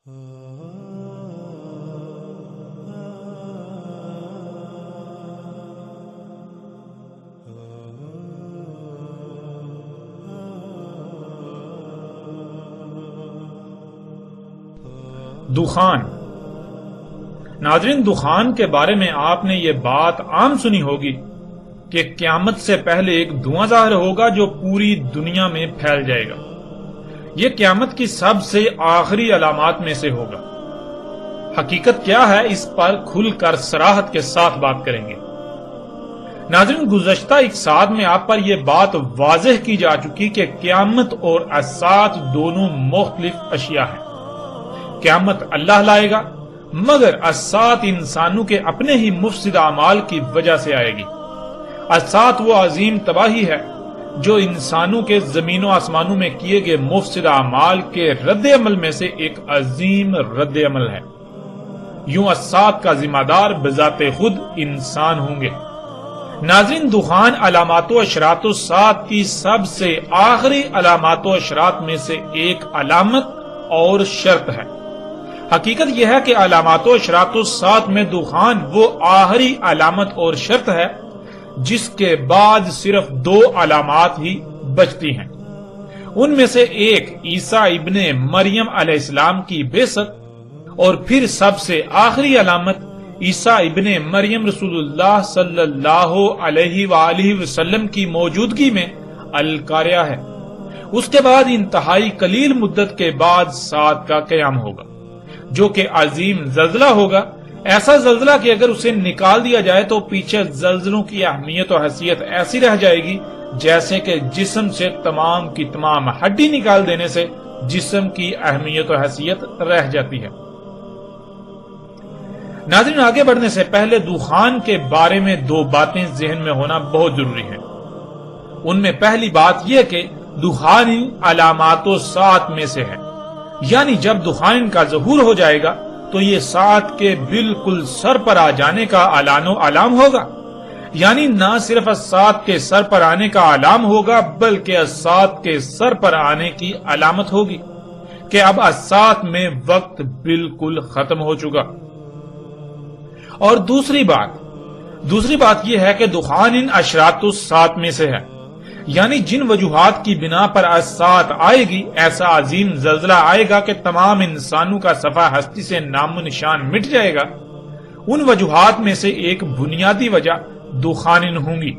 دخان۔ ناظرین، دخان کے بارے میں آپ نے یہ بات عام سنی ہوگی کہ قیامت سے پہلے ایک دھواں ظاہر ہوگا جو پوری دنیا میں پھیل جائے گا۔ یہ قیامت کی سب سے آخری علامات میں سے ہوگا۔ حقیقت کیا ہے، اس پر کھل کر صراحت کے ساتھ بات کریں گے۔ ناظرین، گزشتہ ایک ساتھ میں آپ پر یہ بات واضح کی جا چکی کہ قیامت اور الساعۃ دونوں مختلف اشیاء ہیں۔ قیامت اللہ لائے گا، مگر الساعۃ انسانوں کے اپنے ہی مفسد اعمال کی وجہ سے آئے گی۔ الساعۃ وہ عظیم تباہی ہے جو انسانوں کے زمین و آسمانوں میں کیے گئے مفسد اعمال کے رد عمل میں سے ایک عظیم رد عمل ہے۔ یوں الساعۃ کا ذمہ دار بذات خود انسان ہوں گے۔ ناظرین، دخان علامات و اشراط الساعۃ کی سب سے آخری علامات و اشراط میں سے ایک علامت اور شرط ہے۔ حقیقت یہ ہے کہ علامات و اشراط الساعۃ میں دخان وہ آخری علامت اور شرط ہے جس کے بعد صرف دو علامات ہی بچتی ہیں۔ ان میں سے ایک عیسیٰ ابن مریم علیہ السلام کی بعثت، اور پھر سب سے آخری علامت عیسیٰ ابن مریم رسول اللہ صلی اللہ علیہ وآلہ وسلم کی موجودگی میں القاریہ ہے۔ اس کے بعد انتہائی قلیل مدت کے بعد ساعت کا قیام ہوگا، جو کہ عظیم زلزلہ ہوگا، ایسا زلزلہ کہ اگر اسے نکال دیا جائے تو پیچھے زلزلوں کی اہمیت و حیثیت ایسی رہ جائے گی جیسے کہ جسم سے تمام کی تمام ہڈی نکال دینے سے جسم کی اہمیت و حیثیت رہ جاتی ہے۔ ناظرین، آگے بڑھنے سے پہلے دخان کے بارے میں دو باتیں ذہن میں ہونا بہت ضروری ہے۔ ان میں پہلی بات یہ کہ دخان علامات الساعۃ میں سے ہے، یعنی جب دخان کا ظہور ہو جائے گا تو یہ ساعت کے بالکل سر پر آ جانے کا اعلان و علام ہوگا۔ یعنی نہ صرف الساعت کے سر پر آنے کا علام ہوگا بلکہ الساعت کے سر پر آنے کی علامت ہوگی کہ اب الساعت میں وقت بالکل ختم ہو چکا۔ اور دوسری بات یہ ہے کہ دخان ان اشراط الساعت میں سے ہے، یعنی جن وجوہات کی بنا پر الساعت آئے گی، ایسا عظیم زلزلہ آئے گا کہ تمام انسانوں کا صفحہ ہستی سے نام و نشان مٹ جائے گا۔ ان وجوہات میں سے ایک بنیادی وجہ دخان ہوں گی۔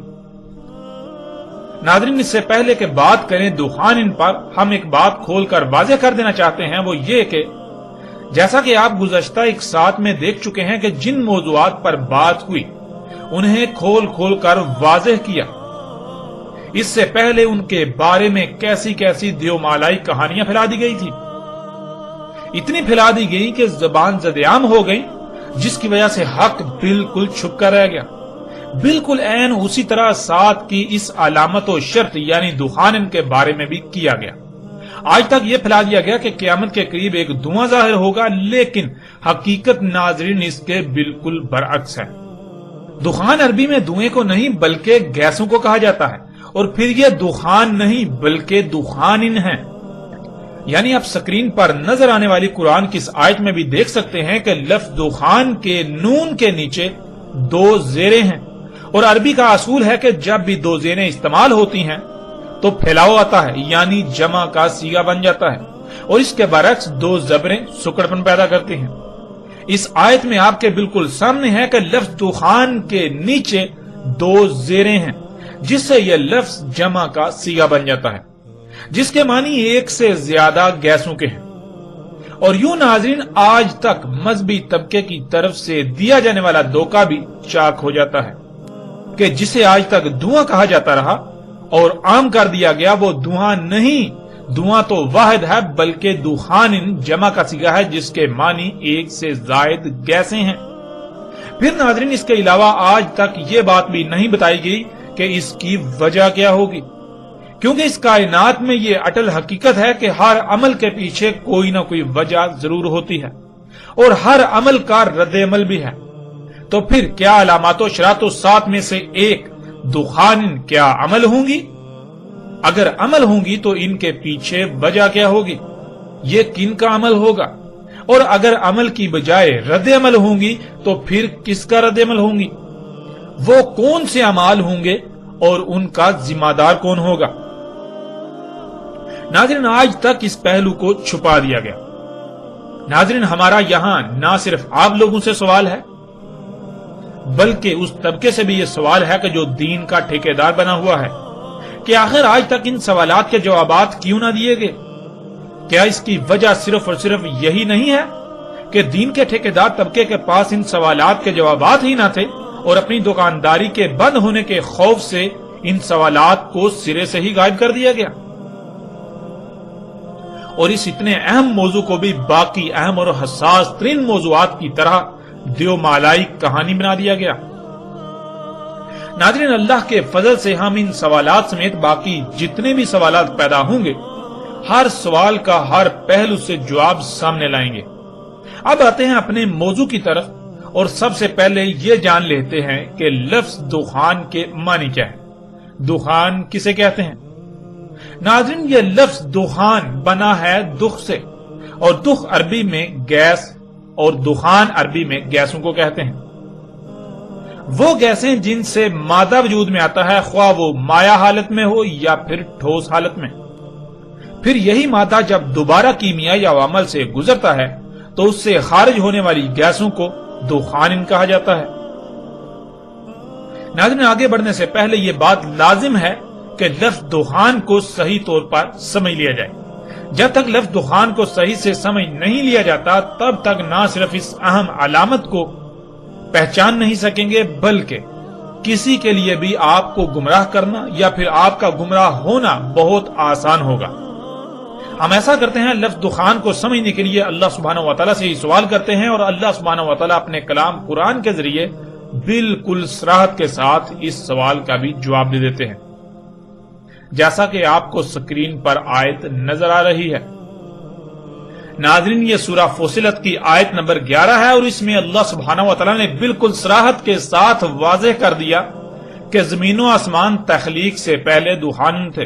ناظرین، اس سے پہلے کہ بات کریں دخان پر، ہم ایک بات کھول کر واضح کر دینا چاہتے ہیں، وہ یہ کہ جیسا کہ آپ گزشتہ ایک ساتھ میں دیکھ چکے ہیں کہ جن موضوعات پر بات ہوئی انہیں کھول کر واضح کیا۔ اس سے پہلے ان کے بارے میں کیسی دیو مالائی کہانیاں پھیلا دی گئی تھی، اتنی پھیلا دی گئی کہ زبان زدعام ہو گئی، جس کی وجہ سے حق بالکل چھپ کر رہ گیا۔ بالکل عین اسی طرح ساتھ کی اس علامت و شرط یعنی دخان کے بارے میں بھی کیا گیا۔ آج تک یہ پھیلا دیا گیا کہ قیامت کے قریب ایک دھواں ظاہر ہوگا، لیکن حقیقت ناظرین اس کے بالکل برعکس ہے۔ دخان عربی میں دھوئیں کو نہیں بلکہ گیسوں کو کہا جاتا ہے، اور پھر یہ دخان نہیں بلکہ دخان ہے۔ یعنی آپ سکرین پر نظر آنے والی قرآن کی اس آیت میں بھی دیکھ سکتے ہیں کہ لفظ دخان کے نون کے نیچے دو زیریں ہیں، اور عربی کا اصول ہے کہ جب بھی دو زیریں استعمال ہوتی ہیں تو پھیلاؤ آتا ہے، یعنی جمع کا صیغہ بن جاتا ہے، اور اس کے برعکس دو زبریں سکڑپن پیدا کرتی ہیں۔ اس آیت میں آپ کے بالکل سامنے ہے کہ لفظ دخان کے نیچے دو زیریں ہیں، جس سے یہ لفظ جمع کا صیغہ بن جاتا ہے، جس کے معنی ایک سے زیادہ گیسوں کے ہیں۔ اور یوں ناظرین، آج تک مذہبی طبقے کی طرف سے دیا جانے والا دھوکہ بھی چاک ہو جاتا ہے کہ جسے آج تک دھواں کہا جاتا رہا اور عام کر دیا گیا، وہ دھواں نہیں، دھواں تو واحد ہے بلکہ دخان جمع کا صیغہ ہے، جس کے معنی ایک سے زائد گیسیں ہیں۔ پھر ناظرین، اس کے علاوہ آج تک یہ بات بھی نہیں بتائی گئی کہ اس کی وجہ کیا ہوگی، کیونکہ اس کائنات میں یہ اٹل حقیقت ہے کہ ہر عمل کے پیچھے کوئی نہ کوئی وجہ ضرور ہوتی ہے، اور ہر عمل کا رد عمل بھی ہے۔ تو پھر کیا علامات و اشراط الساعۃ میں سے ایک دخان کیا عمل ہوں گی؟ اگر عمل ہوں گی تو ان کے پیچھے وجہ کیا ہوگی؟ یہ کن کا عمل ہوگا؟ اور اگر عمل کی بجائے رد عمل ہوں گی تو پھر کس کا رد عمل ہوں گی؟ وہ کون سے اعمال ہوں گے اور ان کا ذمہ دار کون ہوگا؟ ناظرین، آج تک اس پہلو کو چھپا دیا گیا۔ ناظرین، ہمارا یہاں نہ صرف آپ لوگوں سے سوال ہے بلکہ اس طبقے سے بھی یہ سوال ہے کہ جو دین کا ٹھیکیدار بنا ہوا ہے کہ آخر آج تک ان سوالات کے جوابات کیوں نہ دیے گئے؟ کیا اس کی وجہ صرف اور صرف یہی نہیں ہے کہ دین کے ٹھیکیدار طبقے کے پاس ان سوالات کے جوابات ہی نہ تھے اور اپنی دکانداری کے بند ہونے کے خوف سے ان سوالات کو سرے سے ہی غائب کر دیا گیا؟ اور اس اتنے اہم موضوع کو بھی باقی اہم اور حساس ترین موضوعات کی طرح دیو مالائی کہانی بنا دیا گیا۔ ناظرین، اللہ کے فضل سے ہم ان سوالات سمیت باقی جتنے بھی سوالات پیدا ہوں گے ہر سوال کا ہر پہلو سے جواب سامنے لائیں گے۔ اب آتے ہیں اپنے موضوع کی طرف اور سب سے پہلے یہ جان لیتے ہیں کہ لفظ دخان کے معنی کیا ہے۔ دخان کسے کہتے ہیں؟ ناظرین، یہ لفظ دخان بنا ہے دخ سے، اور دخ عربی میں گیس اور دخان عربی میں گیسوں کو کہتے ہیں۔ وہ گیسیں جن سے مادہ وجود میں آتا ہے، خواہ وہ مائع حالت میں ہو یا پھر ٹھوس حالت میں، پھر یہی مادہ جب دوبارہ کیمیائی عوامل سے گزرتا ہے تو اس سے خارج ہونے والی گیسوں کو دخان کہا جاتا ہے۔ ناظرین، آگے بڑھنے سے پہلے یہ بات لازم ہے کہ لفظ دخان کو صحیح طور پر سمجھ لیا جائے۔ جب تک لفظ دخان کو صحیح سے سمجھ نہیں لیا جاتا تب تک نہ صرف اس اہم علامت کو پہچان نہیں سکیں گے بلکہ کسی کے لیے بھی آپ کو گمراہ کرنا یا پھر آپ کا گمراہ ہونا بہت آسان ہوگا۔ ہم ایسا کرتے ہیں، لفظ دخان کو سمجھنے کے لیے اللہ سبحانہ و تعالیٰ سے ہی سوال کرتے ہیں اور اللہ سبحانہ و تعالیٰ اپنے کلام قرآن کے ذریعے بالکل صراحت کے ساتھ اس سوال کا بھی جواب دے دیتے ہیں، جیسا کہ آپ کو سکرین پر آیت نظر آ رہی ہے۔ ناظرین، یہ سورہ فصلت کی آیت نمبر 11 ہے اور اس میں اللہ سبحانہ و تعالیٰ نے بالکل صراحت کے ساتھ واضح کر دیا کہ زمین و آسمان تخلیق سے پہلے دخان تھے۔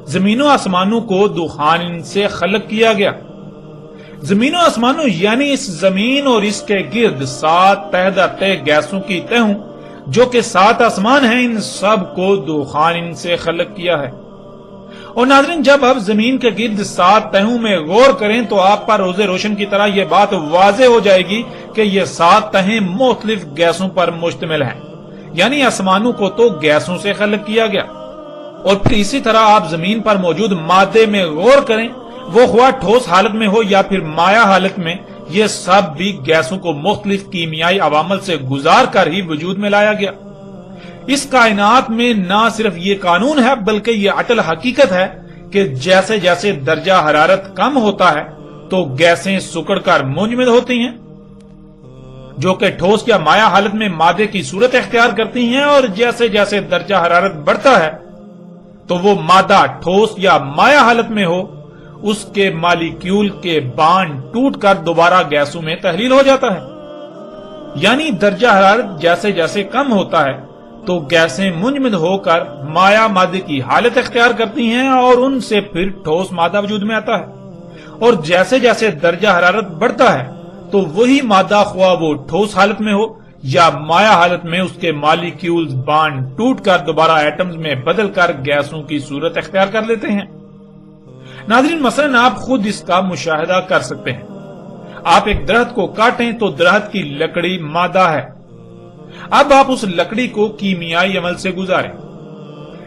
زمین و آسمانوں کو دخان سے خلق کیا گیا۔ زمین و آسمانوں یعنی اس زمین اور اس کے گرد 7 تہ گیسوں کی تہوں جو کہ 7 آسمان ہیں، ان سب کو دخان سے خلق کیا ہے۔ اور ناظرین، جب آپ زمین کے گرد 7 تہوں میں غور کریں تو آپ پر روز روشن کی طرح یہ بات واضح ہو جائے گی کہ یہ 7 تہیں مختلف گیسوں پر مشتمل ہیں، یعنی آسمانوں کو تو گیسوں سے خلق کیا گیا۔ اور پھر اسی طرح آپ زمین پر موجود مادے میں غور کریں، وہ خواہ ٹھوس حالت میں ہو یا پھر مائع حالت میں، یہ سب بھی گیسوں کو مختلف کیمیائی عوامل سے گزار کر ہی وجود میں لایا گیا۔ اس کائنات میں نہ صرف یہ قانون ہے بلکہ یہ اٹل حقیقت ہے کہ جیسے جیسے درجہ حرارت کم ہوتا ہے تو گیسیں سکڑ کر منجمد ہوتی ہیں، جو کہ ٹھوس یا مائع حالت میں مادے کی صورت اختیار کرتی ہیں، اور جیسے جیسے درجہ حرارت بڑھتا ہے تو وہ مادہ ٹھوس یا مائع حالت میں ہو اس کے مالیکیول کے بانڈ ٹوٹ کر دوبارہ گیسوں میں تحلیل ہو جاتا ہے۔ یعنی درجہ حرارت جیسے جیسے کم ہوتا ہے تو گیسیں منجمد ہو کر مائع مادے کی حالت اختیار کرتی ہیں اور ان سے پھر ٹھوس مادہ وجود میں آتا ہے، اور جیسے جیسے درجہ حرارت بڑھتا ہے تو وہی مادہ خواہ وہ ٹھوس حالت میں ہو یا مائع حالت میں اس کے مالیکیولز بانڈ ٹوٹ کر دوبارہ ایٹمز میں بدل کر گیسوں کی صورت اختیار کر لیتے ہیں۔ ناظرین، مثلا آپ خود اس کا مشاہدہ کر سکتے ہیں۔ آپ ایک درخت کو کاٹیں تو درخت کی لکڑی مادہ ہے۔ اب آپ اس لکڑی کو کیمیائی عمل سے گزاریں،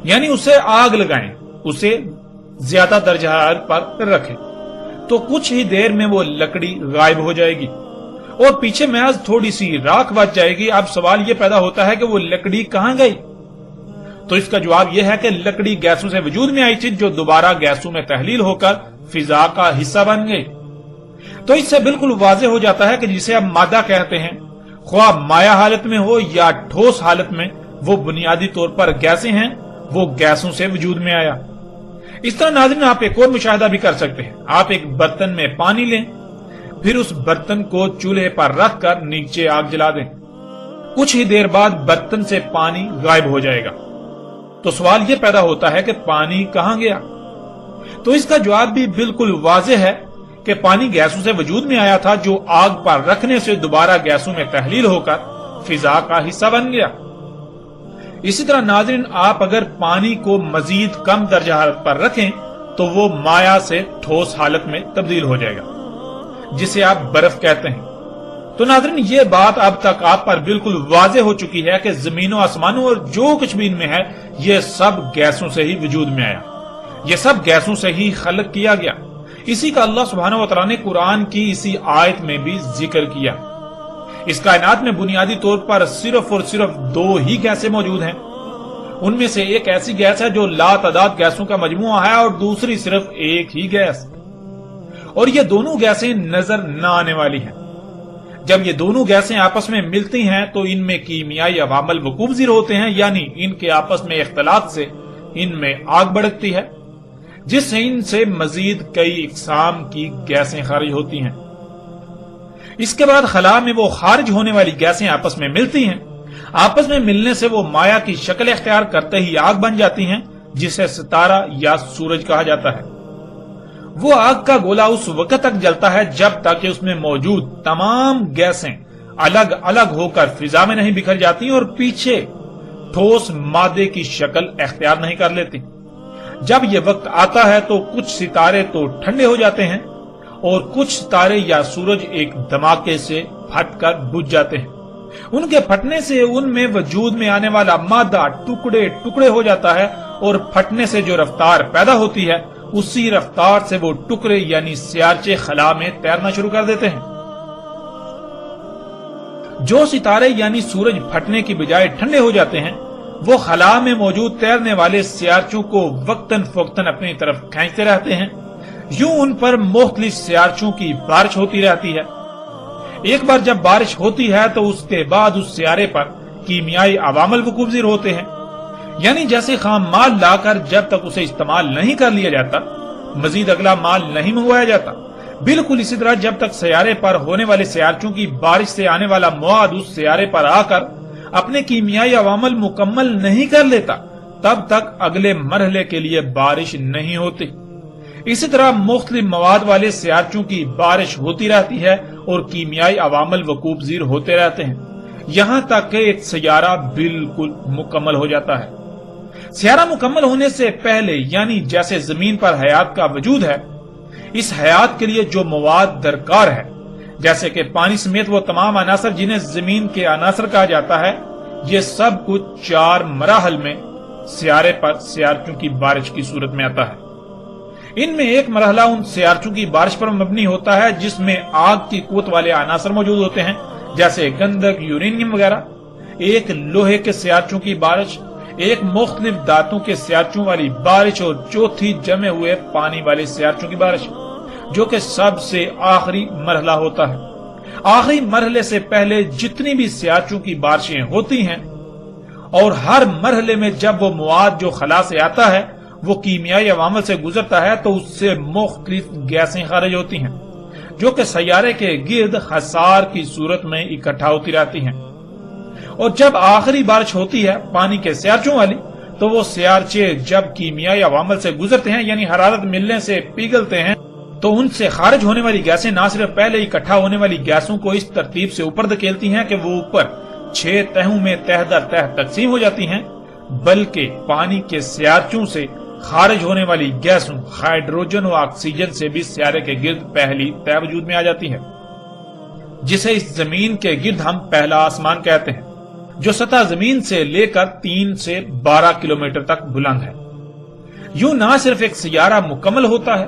یعنی اسے آگ لگائیں، اسے زیادہ درجہ حرارت پر رکھیں تو کچھ ہی دیر میں وہ لکڑی غائب ہو جائے گی اور پیچھے محض تھوڑی سی راکھ بچ جائے گی۔ اب سوال یہ پیدا ہوتا ہے کہ وہ لکڑی کہاں گئی؟ تو اس کا جواب یہ ہے کہ لکڑی گیسوں سے وجود میں آئی تھی جو دوبارہ گیسوں میں تحلیل ہو کر فضا کا حصہ بن گئی۔ تو اس سے بالکل واضح ہو جاتا ہے کہ جسے اب مادہ کہتے ہیں، خواہ مائع حالت میں ہو یا ٹھوس حالت میں، وہ بنیادی طور پر گیسیں ہیں، وہ گیسوں سے وجود میں آیا۔ اس طرح ناظرین، آپ ایک اور مشاہدہ بھی کر سکتے ہیں۔ آپ ایک برتن میں پانی لیں، پھر اس برتن کو چولہے پر رکھ کر نیچے آگ جلا دیں، کچھ ہی دیر بعد برتن سے پانی غائب ہو جائے گا۔ تو سوال یہ پیدا ہوتا ہے کہ پانی کہاں گیا؟ تو اس کا جواب بھی بالکل واضح ہے کہ پانی گیسوں سے وجود میں آیا تھا جو آگ پر رکھنے سے دوبارہ گیسوں میں تحلیل ہو کر فضا کا حصہ بن گیا۔ اسی طرح ناظرین، آپ اگر پانی کو مزید کم درجہ حرارت پر رکھیں تو وہ مائع سے ٹھوس حالت میں تبدیل ہو جائے گا، جسے آپ برف کہتے ہیں۔ تو ناظرین، یہ بات اب تک آپ پر بالکل واضح ہو چکی ہے کہ زمین و آسمانوں اور جو کچھ بھی ان میں ہے یہ سب گیسوں سے ہی وجود میں آیا، یہ سب گیسوں سے ہی خلق کیا گیا۔ اسی کا اللہ سبحانہ و تعالیٰ نے قرآن کی اسی آیت میں بھی ذکر کیا۔ اس کائنات میں بنیادی طور پر صرف اور صرف دو ہی گیسیں موجود ہیں۔ ان میں سے ایک ایسی گیس ہے جو لا تعداد گیسوں کا مجموعہ ہے اور دوسری صرف ایک ہی گیس، اور یہ دونوں گیسیں نظر نہ آنے والی ہیں۔ جب یہ دونوں گیسیں آپس میں ملتی ہیں تو ان میں کیمیائی عوامل وقوع پذیر ہوتے ہیں، یعنی ان کے آپس میں اختلاط سے ان میں آگ بھڑکتی ہے، جس سے ان سے مزید کئی اقسام کی گیسیں خارج ہوتی ہیں۔ اس کے بعد خلا میں وہ خارج ہونے والی گیسیں آپس میں ملتی ہیں، آپس میں ملنے سے وہ مائع کی شکل اختیار کرتے ہی آگ بن جاتی ہیں، جسے ستارہ یا سورج کہا جاتا ہے۔ وہ آگ کا گولا اس وقت تک جلتا ہے جب تک کہ اس میں موجود تمام گیسیں الگ الگ ہو کر فضا میں نہیں بکھر جاتی اور پیچھے ٹھوس مادے کی شکل اختیار نہیں کر لیتی۔ جب یہ وقت آتا ہے تو کچھ ستارے تو ٹھنڈے ہو جاتے ہیں اور کچھ ستارے یا سورج ایک دھماکے سے پھٹ کر بجھ جاتے ہیں۔ ان کے پھٹنے سے ان میں وجود میں آنے والا مادہ ٹکڑے ٹکڑے ہو جاتا ہے اور پھٹنے سے جو رفتار پیدا ہوتی ہے اسی رفتار سے وہ ٹکڑے یعنی سیارچے خلا میں تیرنا شروع کر دیتے ہیں۔ جو ستارے یعنی سورج پھٹنے کی بجائے ٹھنڈے ہو جاتے ہیں وہ خلا میں موجود تیرنے والے سیارچوں کو وقتاً فوقتاً اپنی طرف کھینچتے رہتے ہیں۔ یوں ان پر مختلف سیارچوں کی بارش ہوتی رہتی ہے۔ ایک بار جب بارش ہوتی ہے تو اس کے بعد اس سیارے پر کیمیائی عوامل وقوع پذیر ہوتے ہیں، یعنی جیسے خام مال لا کر جب تک اسے استعمال نہیں کر لیا جاتا مزید اگلا مال نہیں منگوایا جاتا، بالکل اسی طرح جب تک سیارے پر ہونے والے سیارچوں کی بارش سے آنے والا مواد اس سیارے پر آ کر اپنے کیمیائی عوامل مکمل نہیں کر لیتا تب تک اگلے مرحلے کے لیے بارش نہیں ہوتی۔ اسی طرح مختلف مواد والے سیارچوں کی بارش ہوتی رہتی ہے اور کیمیائی عوامل وقوع پذیر ہوتے رہتے ہیں یہاں تک کہ ایک سیارہ بالکل مکمل ہو جاتا ہے۔ سیارہ مکمل ہونے سے پہلے یعنی جیسے زمین پر حیات کا وجود ہے، اس حیات کے لیے جو مواد درکار ہے جیسے کہ پانی سمیت وہ تمام عناصر جنہیں زمین کے عناصر کہا جاتا ہے، یہ سب کچھ 4 مراحل میں سیارے پر سیارچوں کی بارش کی صورت میں آتا ہے۔ ان میں ایک مرحلہ ان سیارچوں کی بارش پر مبنی ہوتا ہے جس میں آگ کی قوت والے عناصر موجود ہوتے ہیں جیسے گندھک، یورینیم وغیرہ، ایک لوہے کے سیارچوں کی بارش، ایک مختلف دھاتوں کے سیارچوں والی بارش اور چوتھی جمے ہوئے پانی والے سیارچوں کی بارش، جو کہ سب سے آخری مرحلہ ہوتا ہے۔ آخری مرحلے سے پہلے جتنی بھی سیارچوں کی بارشیں ہوتی ہیں اور ہر مرحلے میں جب وہ مواد جو خلا سے آتا ہے وہ کیمیائی عوامل سے گزرتا ہے تو اس سے مختلف گیسیں خارج ہوتی ہیں جو کہ سیارے کے گرد حصار کی صورت میں اکٹھا ہوتی رہتی ہیں، اور جب آخری بارش ہوتی ہے پانی کے سیارچوں والی تو وہ سیارچے جب کیمیائی عوامل سے گزرتے ہیں یعنی حرارت ملنے سے پگھلتے ہیں تو ان سے خارج ہونے والی گیسیں نہ صرف پہلے اکٹھا ہونے والی گیسوں کو اس ترتیب سے اوپر دھکیلتی ہیں کہ وہ اوپر 6 تہوں میں تہ در تہ تقسیم ہو جاتی ہیں، بلکہ پانی کے سیارچوں سے خارج ہونے والی گیسوں ہائیڈروجن و آکسیجن سے بھی سیارے کے گرد پہلی تہ وجود میں آ جاتی ہے، جسے اس زمین کے گرد ہم پہلا آسمان کہتے ہیں، جو سطح زمین سے لے کر 3 سے 12 کلومیٹر تک بلند ہے۔ یوں نہ صرف ایک سیارہ مکمل ہوتا ہے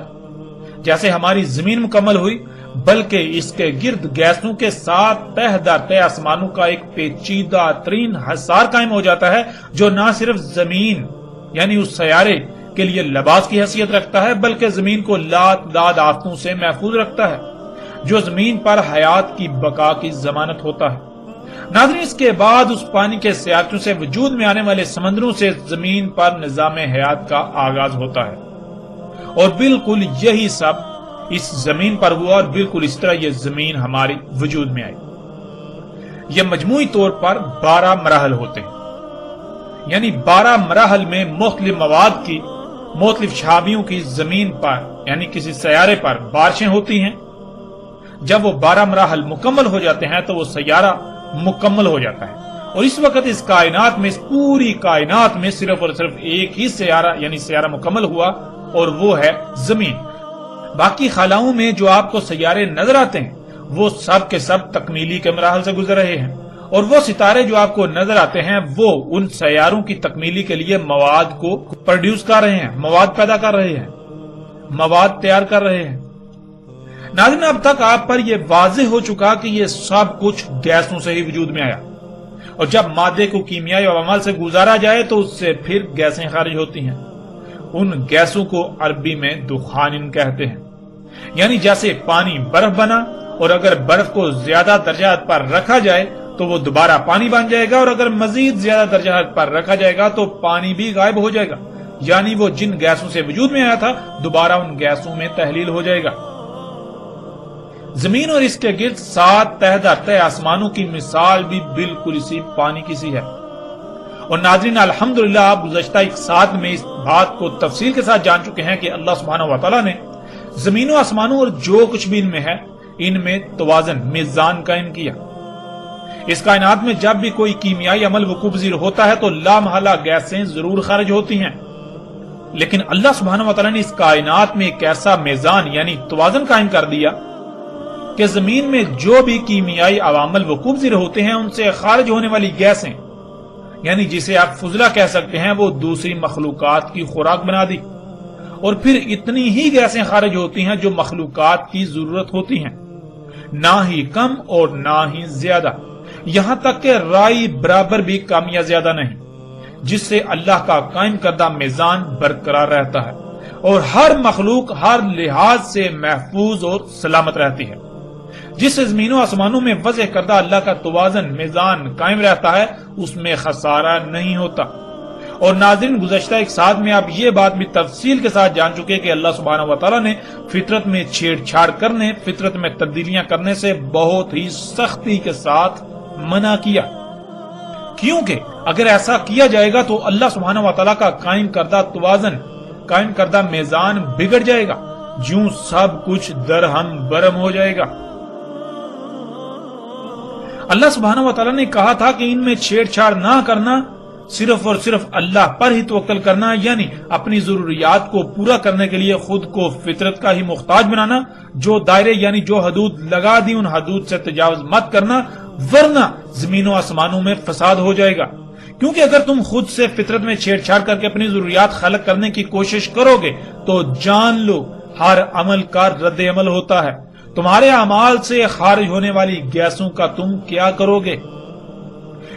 جیسے ہماری زمین مکمل ہوئی، بلکہ اس کے گرد گیسوں کے ساتھ تہ در تہ آسمانوں کا ایک پیچیدہ ترین حصار قائم ہو جاتا ہے جو نہ صرف زمین یعنی اس سیارے کے لیے لباس کی حیثیت رکھتا ہے بلکہ زمین کو لاتعداد آفتوں سے محفوظ رکھتا ہے، جو زمین پر حیات کی بقا کی ضمانت ہوتا ہے۔ ناظرین، اس کے بعد اس پانی کے سیارچوں سے وجود میں آنے والے سمندروں سے زمین پر نظام حیات کا آغاز ہوتا ہے، اور بالکل یہی سب اس زمین پر ہوا اور بالکل اس طرح یہ زمین ہماری وجود میں آئی۔ یہ مجموعی طور پر 12 مراحل ہوتے ہیں، یعنی 12 مراحل میں مختلف مواد کی مختلف شہابیوں کی زمین پر یعنی کسی سیارے پر بارشیں ہوتی ہیں. جب وہ 12 مراحل مکمل ہو جاتے ہیں تو وہ سیارہ مکمل ہو جاتا ہے، اور اس وقت اس کائنات میں، اس پوری کائنات میں صرف اور صرف ایک ہی سیارہ یعنی سیارہ مکمل ہوا، اور وہ ہے زمین. باقی خلاؤں میں جو آپ کو سیارے نظر آتے ہیں وہ سب کے سب تکمیلی کے مراحل سے گزر رہے ہیں، اور وہ ستارے جو آپ کو نظر آتے ہیں وہ ان سیاروں کی تکمیلی کے لیے مواد کو پروڈیوس کر رہے ہیں، مواد پیدا کر رہے ہیں، مواد تیار کر رہے ہیں. ناظرین، اب تک آپ پر یہ واضح ہو چکا کہ یہ سب کچھ گیسوں سے ہی وجود میں آیا، اور جب مادے کو کیمیائی عوامل سے گزارا جائے تو اس سے پھر گیسیں خارج ہوتی ہیں. ان گیسوں کو عربی میں دخان کہتے ہیں. یعنی جیسے پانی برف بنا، اور اگر برف کو زیادہ درجہ حرارت پر رکھا جائے تو وہ دوبارہ پانی بن جائے گا، اور اگر مزید زیادہ درجہ حرارت پر رکھا جائے گا تو پانی بھی غائب ہو جائے گا. یعنی وہ جن گیسوں سے وجود میں آیا تھا دوبارہ ان گیسوں میں تحلیل ہو جائے گا. زمین اور اس کے گرد 7 تہہ در تہہ آسمانوں کی مثال بھی بالکل اسی پانی کی سی ہے. اور ناظرین، الحمدللہ آپ گزشتہ ایک ساتھ میں اس بات کو تفصیل کے ساتھ جان چکے ہیں کہ اللہ سبحانہ و تعالیٰ نے زمین و آسمانوں اور جو کچھ بھی ان میں ہے ان میں توازن، میزان قائم کیا. اس کائنات میں جب بھی کوئی کیمیائی عمل وقوع پذیر ہوتا ہے تو لامحالہ گیسیں ضرور خارج ہوتی ہیں، لیکن اللہ سبحانہ و تعالیٰ نے اس کائنات میں ایک ایسا میزان یعنی توازن قائم کر دیا کہ زمین میں جو بھی کیمیائی عوامل وقوع پذیر ہوتے ہیں ان سے خارج ہونے والی گیسیں یعنی جسے آپ فضلہ کہہ سکتے ہیں وہ دوسری مخلوقات کی خوراک بنا دی، اور پھر اتنی ہی گیسیں خارج ہوتی ہیں جو مخلوقات کی ضرورت ہوتی ہیں، نہ ہی کم اور نہ ہی زیادہ، یہاں تک کہ رائی برابر بھی کم یا زیادہ نہیں، جس سے اللہ کا قائم کردہ میزان برقرار رہتا ہے اور ہر مخلوق ہر لحاظ سے محفوظ اور سلامت رہتی ہے. جس زمین و آسمانوں میں وضع کردہ اللہ کا توازن، میزان قائم رہتا ہے اس میں خسارہ نہیں ہوتا. اور ناظرین، گزشتہ ایک ساتھ میں آپ یہ بات بھی تفصیل کے ساتھ جان چکے کہ اللہ سبحانہ و تعالیٰ نے فطرت میں چھیڑ چھاڑ کرنے، فطرت میں تبدیلیاں کرنے سے بہت ہی سختی کے ساتھ منع کیا، کیونکہ اگر ایسا کیا جائے گا تو اللہ سبحانہ و تعالیٰ کا قائم کردہ توازن، قائم کردہ میزان بگڑ جائے گا، جوں سب کچھ درہم برہم ہو جائے گا. اللہ سبحانہ و تعالیٰ نے کہا تھا کہ ان میں چھیڑ چھاڑ نہ کرنا، صرف اور صرف اللہ پر ہی توکل کرنا، یعنی اپنی ضروریات کو پورا کرنے کے لیے خود کو فطرت کا ہی محتاج بنانا، جو دائرے یعنی جو حدود لگا دی ان حدود سے تجاوز مت کرنا، ورنہ زمین و آسمانوں میں فساد ہو جائے گا. کیونکہ اگر تم خود سے فطرت میں چھیڑ چھاڑ کر کے اپنی ضروریات خلق کرنے کی کوشش کرو گے تو جان لو ہر عمل کا رد عمل ہوتا ہے. تمہارے اعمال سے خارج ہونے والی گیسوں کا تم کیا کرو گے؟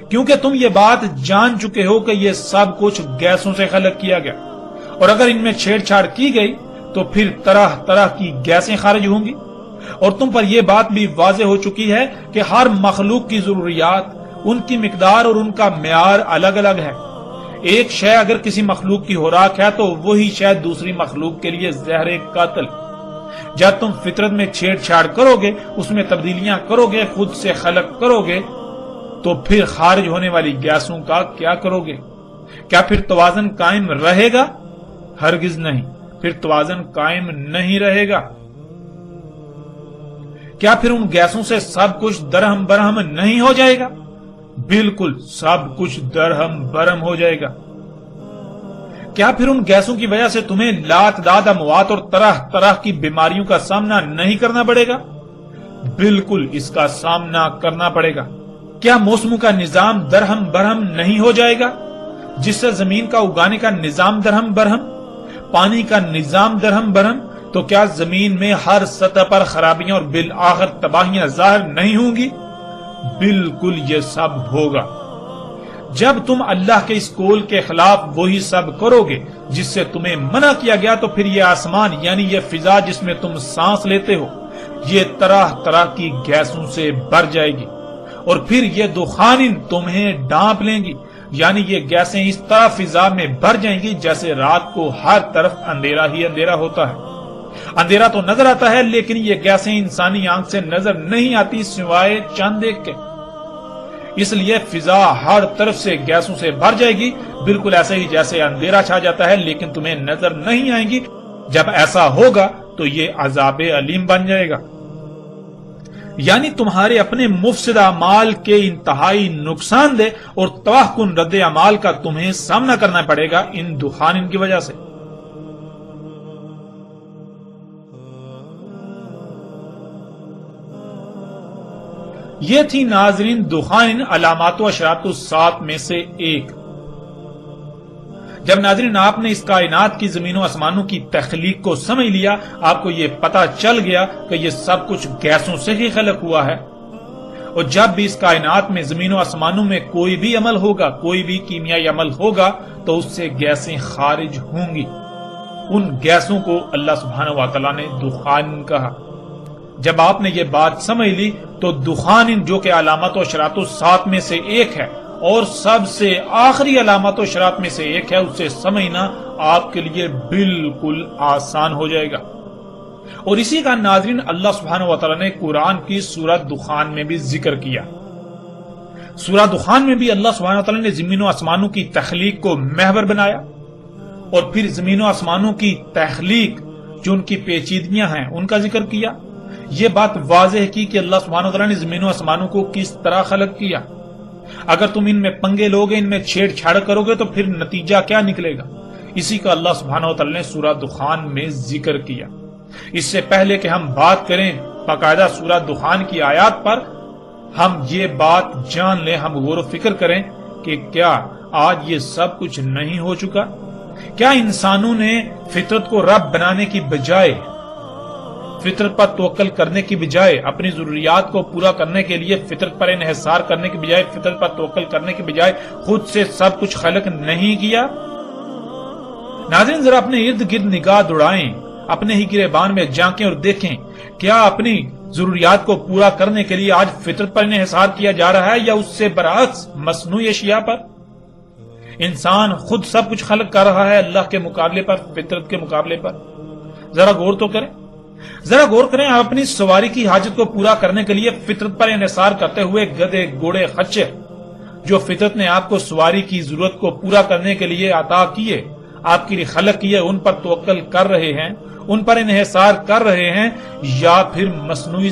کیونکہ تم یہ بات جان چکے ہو کہ یہ سب کچھ گیسوں سے خلق کیا گیا، اور اگر ان میں چھیڑ چھاڑ کی گئی تو پھر طرح طرح کی گیسیں خارج ہوں گی. اور تم پر یہ بات بھی واضح ہو چکی ہے کہ ہر مخلوق کی ضروریات، ان کی مقدار اور ان کا معیار الگ الگ ہے. ایک شے اگر کسی مخلوق کی خوراک ہے تو وہی شے دوسری مخلوق کے لیے زہر قاتل. جب تم فطرت میں چھیڑ چھاڑ کرو گے، اس میں تبدیلیاں کرو گے، خود سے خلق کرو گے، تو پھر خارج ہونے والی گیسوں کا کیا کرو گے؟ کیا پھر توازن قائم رہے گا؟ ہرگز نہیں، پھر توازن قائم نہیں رہے گا. کیا پھر ان گیسوں سے سب کچھ درہم برہم نہیں ہو جائے گا؟ بالکل سب کچھ درہم برہم ہو جائے گا. کیا پھر ان گیسوں کی وجہ سے تمہیں لاتعداد اموات اور طرح طرح کی بیماریوں کا سامنا نہیں کرنا پڑے گا؟ بالکل اس کا سامنا کرنا پڑے گا. کیا موسموں کا نظام درہم برہم نہیں ہو جائے گا، جس سے زمین کا اگانے کا نظام درہم برہم، پانی کا نظام درہم برہم؟ تو کیا زمین میں ہر سطح پر خرابیاں اور بالآخر تباہیاں ظاہر نہیں ہوں گی؟ بالکل یہ سب ہوگا. جب تم اللہ کے اس قول کے خلاف وہی سب کرو گے جس سے تمہیں منع کیا گیا تو پھر یہ آسمان یعنی یہ فضا جس میں تم سانس لیتے ہو یہ طرح طرح کی گیسوں سے بھر جائے گی، اور پھر یہ دخان تمہیں ڈانپ لیں گی. یعنی یہ گیسیں اس طرح فضا میں بھر جائیں گی جیسے رات کو ہر طرف اندھیرا ہی اندھیرا ہوتا ہے. اندھیرا تو نظر آتا ہے لیکن یہ گیسیں انسانی آنکھ سے نظر نہیں آتی سوائے چاند دیکھ کے. اس لیے فضا ہر طرف سے گیسوں سے بھر جائے گی، بالکل ایسے ہی جیسے اندھیرا چھا جاتا ہے لیکن تمہیں نظر نہیں آئیں گی۔ جب ایسا ہوگا تو یہ عذاب علیم بن جائے گا، یعنی تمہارے اپنے مفسد اعمال کے انتہائی نقصان دہ اور تباہ کن رد اعمال کا تمہیں سامنا کرنا پڑے گا ان دخان کی وجہ سے۔ یہ تھی ناظرین دخان علامات و اشراط الساعۃ میں سے ایک۔ جب ناظرین آپ نے اس کائنات کی زمین و آسمانوں کی تخلیق کو سمجھ لیا، آپ کو یہ پتہ چل گیا کہ یہ سب کچھ گیسوں سے ہی خلق ہوا ہے، اور جب بھی اس کائنات میں زمین و آسمانوں میں کوئی بھی عمل ہوگا، کوئی بھی کیمیائی عمل ہوگا تو اس سے گیسیں خارج ہوں گی۔ ان گیسوں کو اللہ سبحانہ و تعالیٰ نے دخان کہا۔ جب آپ نے یہ بات سمجھ لی تو دخان جو کہ علامات و اشراط الساعۃ میں سے ایک ہے اور سب سے آخری علامات و اشراط میں سے ایک ہے، اسے سمجھنا آپ کے لیے بالکل آسان ہو جائے گا۔ اور اسی کا ناظرین اللہ سبحانہ و تعالیٰ نے قرآن کی سورہ دخان میں بھی ذکر کیا۔ سورہ دخان میں بھی اللہ سبحانہ و تعالیٰ نے زمین و آسمانوں کی تخلیق کو محور بنایا، اور پھر زمین و آسمانوں کی تخلیق جو ان کی پیچیدگیاں ہیں ان کا ذکر کیا۔ یہ بات واضح کی کہ اللہ سبحانہ و تعالیٰ نے زمین و آسمانوں کو کس طرح خلق کیا۔ اگر تم ان میں پنگے لوگے، ان میں چھیڑ چھاڑ کرو گے تو پھر نتیجہ کیا نکلے گا؟ اسی کا اللہ سبحانہ و تعالیٰ نے سورہ دخان میں ذکر کیا۔ اس سے پہلے کہ ہم بات کریں باقاعدہ سورہ دخان کی آیات پر، ہم یہ بات جان لیں، ہم غور و فکر کریں کہ کیا آج یہ سب کچھ نہیں ہو چکا؟ کیا انسانوں نے فطرت کو رب بنانے کی بجائے، فطرت پر توکل کرنے کی بجائے، اپنی ضروریات کو پورا کرنے کے لیے فطرت پر انحصار کرنے کی بجائے، فطرت پر توکل کرنے کی بجائے خود سے سب کچھ خلق نہیں کیا؟ ناظرین ذرا اپنے ارد گرد نگاہ دوڑائیں، اپنے ہی گریبان میں جھانکیں اور دیکھیں، کیا اپنی ضروریات کو پورا کرنے کے لیے آج فطرت پر انحصار کیا جا رہا ہے یا اس سے برعکس مصنوعی اشیاء پر؟ انسان خود سب کچھ خلق کر رہا ہے اللہ کے مقابلے پر، فطرت کے مقابلے پر؟ ذرا غور تو کریں، ذرا غور کریں۔ آپ اپنی سواری کی حاجت کو پورا کرنے کے لیے فطرت پر انحصار کرتے ہوئے گدھے، گھوڑے، خچر جو فطرت نے آپ کو سواری کی ضرورت کو پورا کرنے کے لیے عطا کیے، آپ کے لیے خلق کیے، ان پر توکل کر رہے ہیں، ان پر انحصار کر رہے ہیں، یا پھر مصنوعی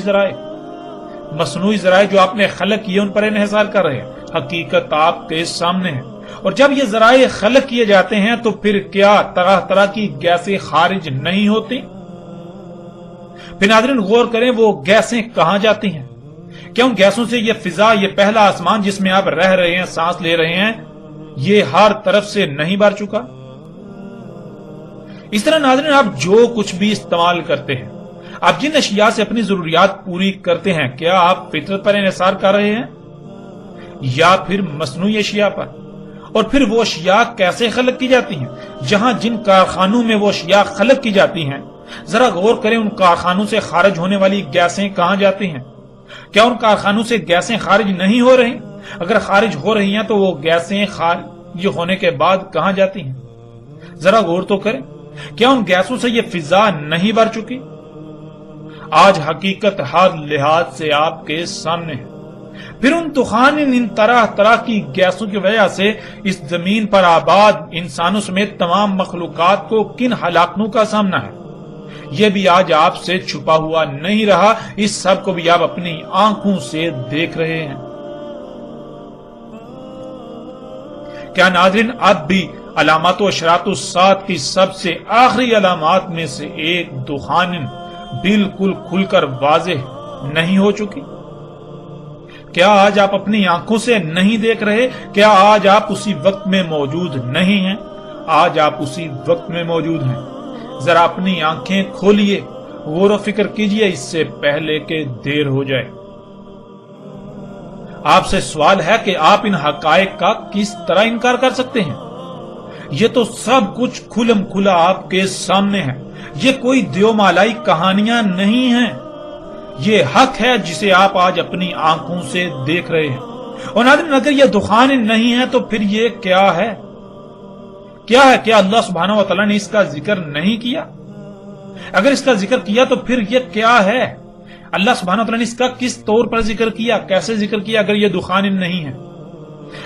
ذرائع جو آپ نے خلق کیے ان پر انحصار کر رہے ہیں؟ حقیقت آپ کے سامنے ہے۔ اور جب یہ ذرائع خلق کیے جاتے ہیں تو پھر کیا طرح طرح کی گیسیں خارج نہیں ہوتی؟ پھر ناظرین غور کریں، وہ گیسیں کہاں جاتی ہیں؟ کیا ان گیسوں سے یہ فضا، یہ پہلا آسمان جس میں آپ رہ رہے ہیں، سانس لے رہے ہیں، یہ ہر طرف سے نہیں بھر چکا؟ اس طرح ناظرین آپ جو کچھ بھی استعمال کرتے ہیں، آپ جن اشیاء سے اپنی ضروریات پوری کرتے ہیں، کیا آپ فطرت پر انحصار کر رہے ہیں یا پھر مصنوعی اشیاء پر؟ اور پھر وہ اشیاء کیسے خلق کی جاتی ہیں؟ جہاں جن کارخانوں میں وہ اشیاء خلق کی جاتی ہیں، ذرا غور کریں ان کارخانوں سے خارج ہونے والی گیسیں کہاں جاتی ہیں؟ کیا ان کارخانوں سے گیسیں خارج نہیں ہو رہی؟ اگر خارج ہو رہی ہیں تو وہ گیسیں خارج ہونے کے بعد کہاں جاتی ہیں؟ ذرا غور تو کریں، کیا ان گیسوں سے یہ فضا نہیں بھر چکی؟ آج حقیقت ہر لحاظ سے آپ کے سامنے ہے۔ پھر ان طوفان، ان طرح طرح کی گیسوں کی وجہ سے اس زمین پر آباد انسانوں سمیت تمام مخلوقات کو کن ہلاکتوں کا سامنا ہے، یہ بھی آج آپ سے چھپا ہوا نہیں رہا، اس سب کو بھی آپ اپنی آنکھوں سے دیکھ رہے ہیں۔ کیا ناظرین اب بھی علامات و اشراط الساعۃ کی سب سے آخری علامات میں سے ایک دخان بالکل کھل کر واضح نہیں ہو چکی؟ کیا آج آپ اپنی آنکھوں سے نہیں دیکھ رہے؟ کیا آج آپ اسی وقت میں موجود نہیں ہیں؟ آج آپ اسی وقت میں موجود ہیں۔ ذرا اپنی آنکھیں کھولیے، غور و فکر کیجئے اس سے پہلے کہ دیر ہو جائے۔ آپ سے سوال ہے کہ آپ ان حقائق کا کس طرح انکار کر سکتے ہیں؟ یہ تو سب کچھ کھلم کھلا آپ کے سامنے ہے، یہ کوئی دیو مالائی کہانیاں نہیں ہیں، یہ حق ہے جسے آپ آج اپنی آنکھوں سے دیکھ رہے ہیں۔ اور ناظرین اگر یہ دخان نہیں ہے تو پھر یہ کیا ہے؟ کیا ہے؟ کیا اللہ سبحانہ و تعالیٰ نے اس کا ذکر نہیں کیا؟ اگر اس کا ذکر کیا تو پھر یہ کیا ہے؟ اللہ سبحانہ وتعالی نے اس کا کس طور پر ذکر کیا، کیسے ذکر کیا؟ اگر یہ دخان نہیں ہے،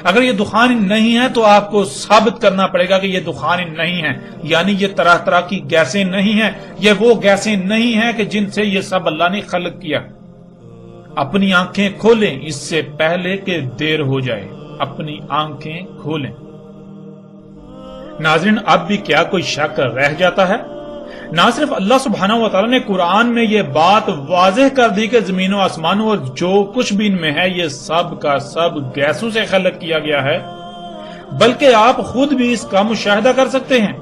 اگر یہ دخان نہیں ہے تو آپ کو ثابت کرنا پڑے گا کہ یہ دخان نہیں ہے، یعنی یہ طرح طرح کی گیسیں نہیں ہیں، یہ وہ گیسیں نہیں ہیں کہ جن سے یہ سب اللہ نے خلق کیا۔ اپنی آنکھیں کھولیں اس سے پہلے کہ دیر ہو جائے، اپنی آنکھیں کھولیں۔ ناظرین، اب بھی کیا کوئی شک رہ جاتا ہے؟ نہ صرف اللہ سبحانہ و تعالی نے قرآن میں یہ بات واضح کر دی کہ زمین و آسمانوں اور جو کچھ بھی ان میں ہے یہ سب کا سب گیسوں سے خلق کیا گیا ہے، بلکہ آپ خود بھی اس کا مشاہدہ کر سکتے ہیں۔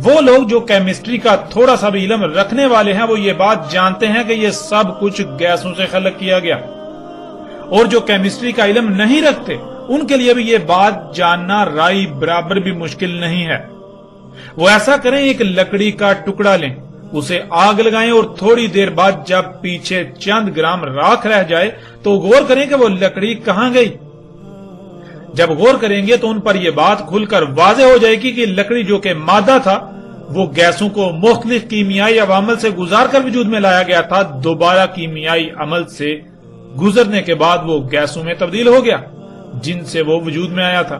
وہ لوگ جو کیمسٹری کا تھوڑا سا بھی علم رکھنے والے ہیں وہ یہ بات جانتے ہیں کہ یہ سب کچھ گیسوں سے خلق کیا گیا، اور جو کیمسٹری کا علم نہیں رکھتے ان کے لیے بھی یہ بات جاننا رائی برابر بھی مشکل نہیں ہے۔ وہ ایسا کریں، ایک لکڑی کا ٹکڑا لیں، اسے آگ لگائیں اور تھوڑی دیر بعد جب پیچھے چند گرام راکھ رہ جائے تو غور کریں کہ وہ لکڑی کہاں گئی۔ جب غور کریں گے تو ان پر یہ بات کھل کر واضح ہو جائے گی کہ لکڑی جو کہ مادہ تھا وہ گیسوں کو مختلف کیمیائی عوامل سے گزار کر وجود میں لایا گیا تھا، دوبارہ کیمیائی عمل سے گزرنے کے بعد وہ گیسوں میں تبدیل ہو گیا جن سے وہ وجود میں آیا تھا۔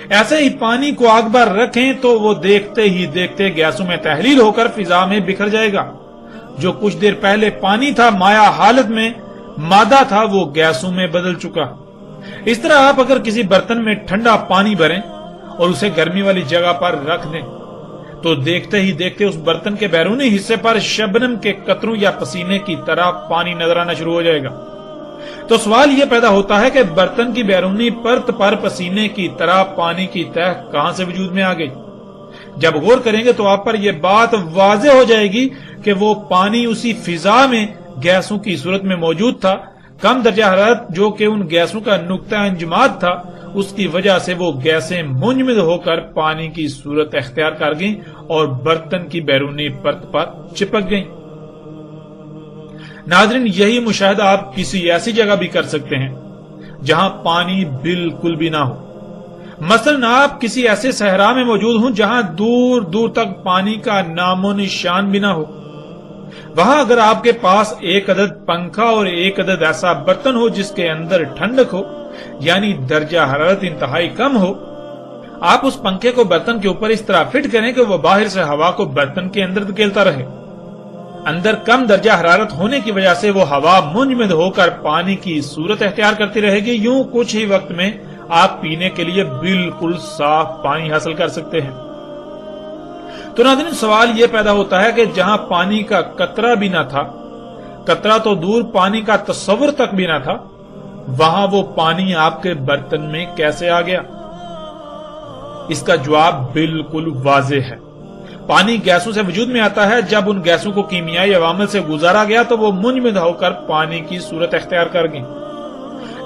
ایسے ہی پانی کو آگ پر رکھیں تو وہ دیکھتے ہی دیکھتے گیسوں میں تحلیل ہو کر فضا میں بکھر جائے گا۔ جو کچھ دیر پہلے پانی تھا، مائع حالت میں مادہ تھا، وہ گیسوں میں بدل چکا۔ اس طرح آپ اگر کسی برتن میں ٹھنڈا پانی بھریں اور اسے گرمی والی جگہ پر رکھ دیں تو دیکھتے ہی دیکھتے اس برتن کے بیرونی حصے پر شبنم کے قطروں یا پسینے کی طرح پانی نظر آنا شروع ہو جائے گا۔ تو سوال یہ پیدا ہوتا ہے کہ برتن کی بیرونی پرت پر پسینے کی طرح پانی کی تہ کہاں سے وجود میں آ گئی؟ جب غور کریں گے تو آپ پر یہ بات واضح ہو جائے گی کہ وہ پانی اسی فضا میں گیسوں کی صورت میں موجود تھا۔ کم درجہ حرارت جو کہ ان گیسوں کا نقطہ انجماد تھا، اس کی وجہ سے وہ گیسیں منجمد ہو کر پانی کی صورت اختیار کر گئیں اور برتن کی بیرونی پرت پر چپک گئیں۔ ناظرین، یہی مشاہدہ آپ کسی ایسی جگہ بھی کر سکتے ہیں جہاں پانی بالکل بھی نہ ہو۔ مثلا آپ کسی ایسے صحرا میں موجود ہوں جہاں دور دور تک پانی کا نام و نشان بھی نہ ہو۔ وہاں اگر آپ کے پاس ایک عدد پنکھا اور ایک عدد ایسا برتن ہو جس کے اندر ٹھنڈک ہو، یعنی درجہ حرارت انتہائی کم ہو، آپ اس پنکھے کو برتن کے اوپر اس طرح فٹ کریں کہ وہ باہر سے ہوا کو برتن کے اندر دھکیلتا رہے۔ اندر کم درجہ حرارت ہونے کی وجہ سے وہ ہوا منجمد ہو کر پانی کی صورت اختیار کرتی رہے گی۔ یوں کچھ ہی وقت میں آپ پینے کے لیے بالکل صاف پانی حاصل کر سکتے ہیں۔ تو ناظرین، سوال یہ پیدا ہوتا ہے کہ جہاں پانی کا قطرہ بھی نہ تھا، قطرہ تو دور پانی کا تصور تک بھی نہ تھا، وہاں وہ پانی آپ کے برتن میں کیسے آ گیا؟ اس کا جواب بالکل واضح ہے۔ پانی گیسوں سے وجود میں آتا ہے، جب ان گیسوں کو کیمیائی عوامل سے گزارا گیا تو وہ منجمد ہو کر پانی کی صورت اختیار کر گئی۔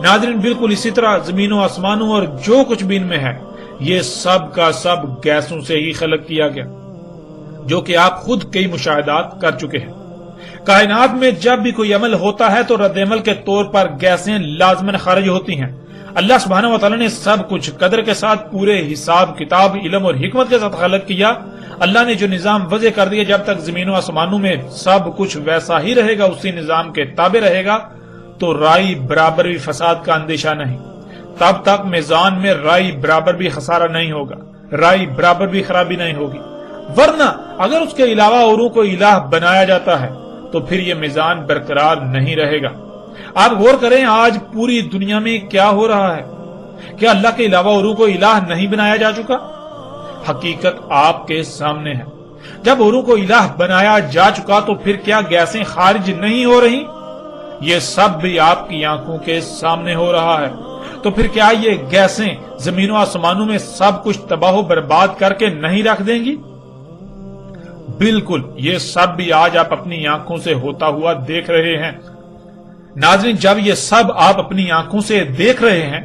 ناظرین، بالکل اسی طرح زمین و آسمانوں اور جو کچھ بھی ان میں ہے یہ سب کا سب گیسوں سے ہی خلق کیا گیا، جو کہ آپ خود کئی مشاہدات کر چکے ہیں۔ کائنات میں جب بھی کوئی عمل ہوتا ہے تو رد عمل کے طور پر گیسیں لازماً خارج ہوتی ہیں۔ اللہ سبحانہ و تعالی نے سب کچھ قدر کے ساتھ، پورے حساب کتاب، علم اور حکمت کے ساتھ خلق کیا۔ اللہ نے جو نظام وضع کر دیا، جب تک زمین و آسمانوں میں سب کچھ ویسا ہی رہے گا، اسی نظام کے تابع رہے گا، تو رائی برابر بھی فساد کا اندیشہ نہیں۔ تب تک میزان میں رائی برابر بھی خسارہ نہیں ہوگا، رائی برابر بھی خرابی نہیں ہوگی۔ ورنہ اگر اس کے علاوہ اوروں کو الہ بنایا جاتا ہے تو پھر یہ میزان برقرار نہیں رہے گا۔ آپ غور کریں، آج پوری دنیا میں کیا ہو رہا ہے؟ کیا اللہ کے علاوہ اوروں کو الہ نہیں بنایا جا چکا؟ حقیقت آپ کے سامنے ہے۔ جب اوروں کو الہ بنایا جا چکا تو پھر کیا گیسیں خارج نہیں ہو رہی؟ یہ سب بھی آپ کی آنکھوں کے سامنے ہو رہا ہے۔ تو پھر کیا یہ گیسیں زمین و آسمانوں میں سب کچھ تباہ و برباد کر کے نہیں رکھ دیں گی؟ بالکل، یہ سب بھی آج آپ اپنی آنکھوں سے ہوتا ہوا دیکھ رہے ہیں۔ ناظرین، جب یہ سب آپ اپنی آنکھوں سے دیکھ رہے ہیں،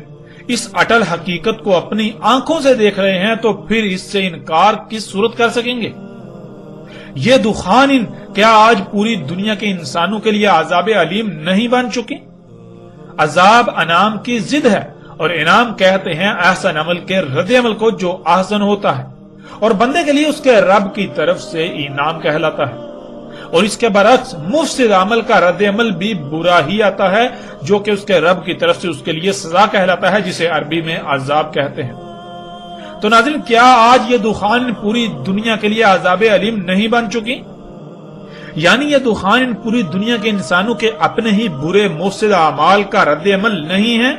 اس اٹل حقیقت کو اپنی آنکھوں سے دیکھ رہے ہیں، تو پھر اس سے انکار کس صورت کر سکیں گے؟ یہ دخان کیا آج پوری دنیا کے انسانوں کے لیے عذاب علیم نہیں بن چکے؟ عذاب انعام کی ضد ہے، اور انعام کہتے ہیں احسن عمل کے رد عمل کو جو احسن ہوتا ہے، اور بندے کے لیے اس کے رب کی طرف سے انعام کہلاتا ہے۔ اور اس کے برعکس مفسد عمل کا رد عمل بھی برا ہی آتا ہے، جو کہ اس کے رب کی طرف سے اس کے لیے سزا کہلاتا ہے، جسے عربی میں عذاب کہتے ہیں۔ تو ناظرین، کیا آج یہ دخان پوری دنیا کے لیے عذاب علیم نہیں بن چکی؟ یعنی یہ دخان پوری دنیا کے انسانوں کے اپنے ہی برے مفسد اعمال کا رد عمل نہیں ہے،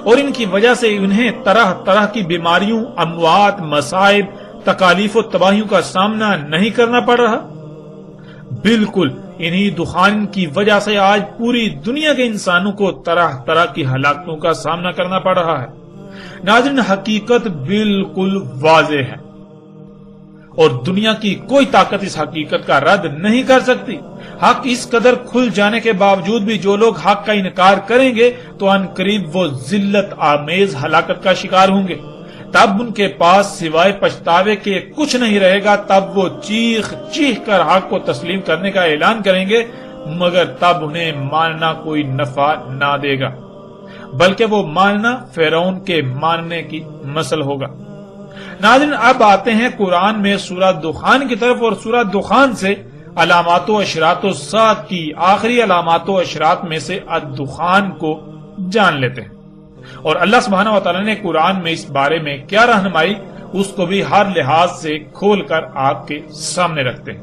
اور ان کی وجہ سے انہیں طرح طرح کی بیماریوں، اموات، مصائب، تکالیف و تباہیوں کا سامنا نہیں کرنا پڑ رہا؟ بالکل انہی دخان کی وجہ سے آج پوری دنیا کے انسانوں کو طرح طرح کی ہلاکتوں کا سامنا کرنا پڑ رہا ہے۔ ناظرین، حقیقت بالکل واضح ہے، اور دنیا کی کوئی طاقت اس حقیقت کا رد نہیں کر سکتی۔ حق اس قدر کھل جانے کے باوجود بھی جو لوگ حق کا انکار کریں گے تو ان قریب وہ ذلت آمیز ہلاکت کا شکار ہوں گے۔ تب ان کے پاس سوائے پچھتاوے کے کچھ نہیں رہے گا۔ تب وہ چیخ چیخ کر حق کو تسلیم کرنے کا اعلان کریں گے، مگر تب انہیں ماننا کوئی نفع نہ دے گا، بلکہ وہ ماننا فرعون کے ماننے کی مثل ہوگا۔ ناظرین، اب آتے ہیں قرآن میں سورہ دخان کی طرف، اور سورہ دخان سے علامات و اشراط الساعۃ کی آخری علامات و اشراط میں سے الدخان کو جان لیتے ہیں، اور اللہ سبحانہ و تعالی نے قرآن میں اس بارے میں کیا رہنمائی، اس کو بھی ہر لحاظ سے کھول کر آپ کے سامنے رکھتے ہیں۔